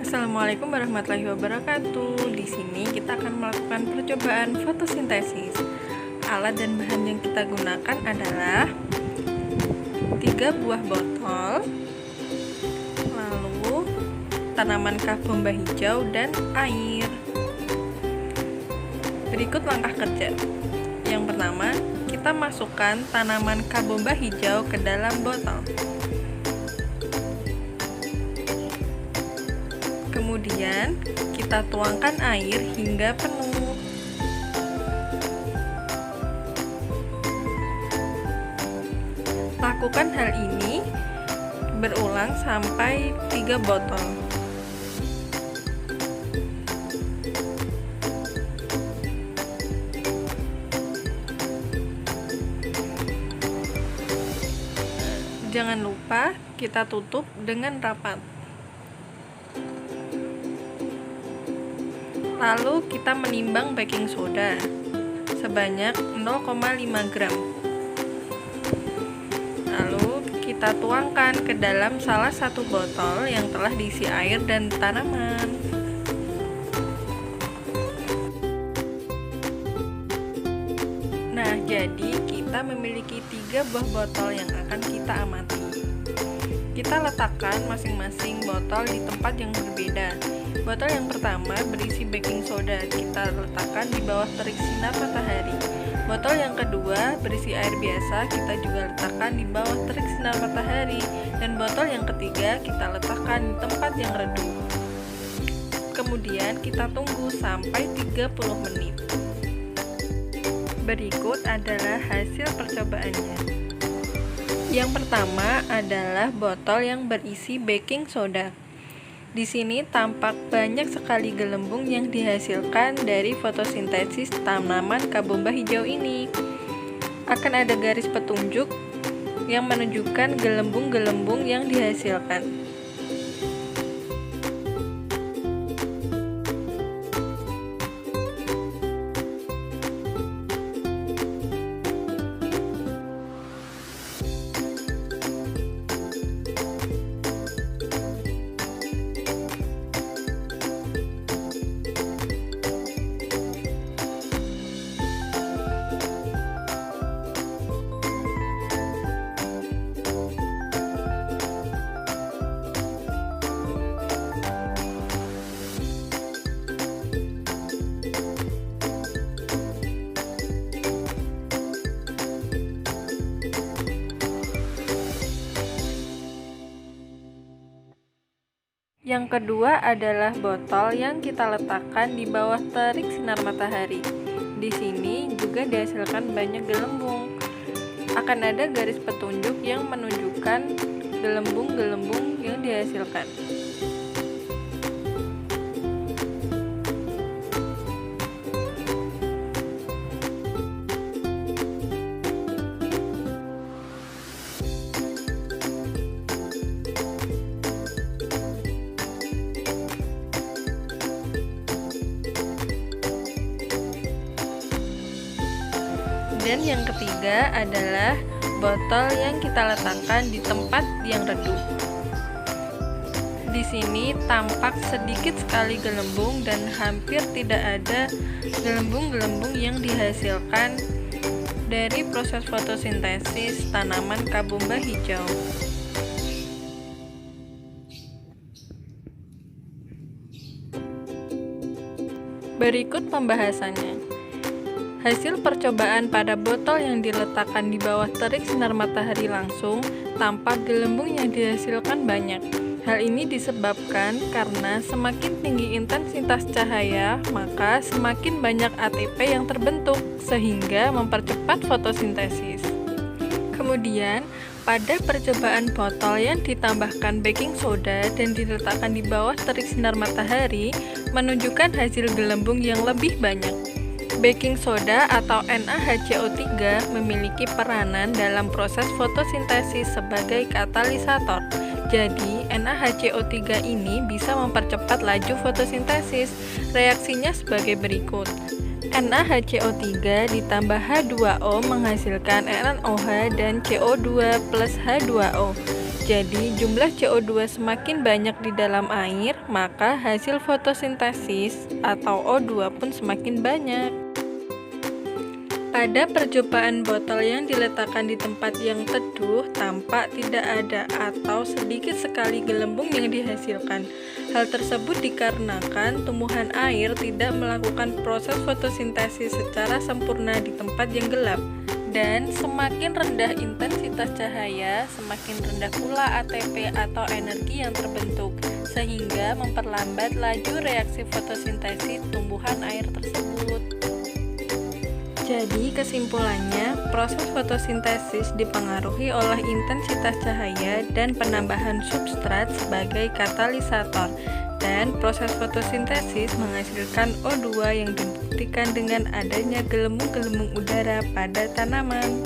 Assalamualaikum warahmatullahi wabarakatuh. Di sini kita akan melakukan percobaan fotosintesis. Alat dan bahan yang kita gunakan adalah 3 buah botol, lalu tanaman karbomba hijau dan air. Berikut langkah kerja. Yang pertama, kita masukkan tanaman karbomba hijau ke dalam botol. Kemudian kita tuangkan air hingga penuh. Lakukan hal ini berulang sampai 3 botol. Jangan lupa kita tutup dengan rapat. Lalu kita menimbang baking soda sebanyak 0,5 gram. Lalu kita tuangkan ke dalam salah satu botol yang telah diisi air dan tanaman. Nah, jadi kita memiliki 3 buah botol yang akan kita amati. Kita letakkan masing-masing botol di tempat yang berbeda. Botol yang pertama berisi baking soda, kita letakkan di bawah terik sinar matahari. Botol yang kedua berisi air biasa, kita juga letakkan di bawah terik sinar matahari. Dan botol yang ketiga kita letakkan di tempat yang redup. Kemudian kita tunggu sampai 30 menit. Berikut adalah hasil percobaannya. Yang pertama adalah botol yang berisi baking soda. Di sini tampak banyak sekali gelembung yang dihasilkan dari fotosintesis tanaman karbomba hijau ini. Akan ada garis petunjuk yang menunjukkan gelembung-gelembung yang dihasilkan. Yang kedua adalah botol yang kita letakkan di bawah terik sinar matahari. Di sini juga dihasilkan banyak gelembung. Akan ada garis petunjuk yang menunjukkan gelembung-gelembung yang dihasilkan. Dan yang ketiga adalah botol yang kita letakkan di tempat yang redup. Di sini tampak sedikit sekali gelembung dan hampir tidak ada gelembung-gelembung yang dihasilkan dari proses fotosintesis tanaman karbomba hijau. Berikut pembahasannya. Hasil percobaan pada botol yang diletakkan di bawah terik sinar matahari langsung, tampak gelembung yang dihasilkan banyak. Hal ini disebabkan karena semakin tinggi intensitas cahaya, maka semakin banyak ATP yang terbentuk, sehingga mempercepat fotosintesis. Kemudian, pada percobaan botol yang ditambahkan baking soda dan diletakkan di bawah terik sinar matahari, menunjukkan hasil gelembung yang lebih banyak. Baking soda atau NaHCO3 memiliki peranan dalam proses fotosintesis sebagai katalisator. Jadi, NaHCO3 ini bisa mempercepat laju fotosintesis. Reaksinya sebagai berikut. NaHCO3 ditambah H2O menghasilkan NaOH dan CO2 plus H2O. Jadi, jumlah CO2 semakin banyak di dalam air, maka hasil fotosintesis atau O2 pun semakin banyak. Pada percobaan botol yang diletakkan di tempat yang teduh, tampak tidak ada atau sedikit sekali gelembung yang dihasilkan. Hal tersebut dikarenakan tumbuhan air tidak melakukan proses fotosintesis secara sempurna di tempat yang gelap. Dan semakin rendah intensitas cahaya, semakin rendah pula ATP atau energi yang terbentuk, sehingga memperlambat laju reaksi fotosintesis tumbuhan air tersebut. Jadi kesimpulannya, proses fotosintesis dipengaruhi oleh intensitas cahaya dan penambahan substrat sebagai katalisator, dan proses fotosintesis menghasilkan O2 yang dibuktikan dengan adanya gelembung-gelembung udara pada tanaman.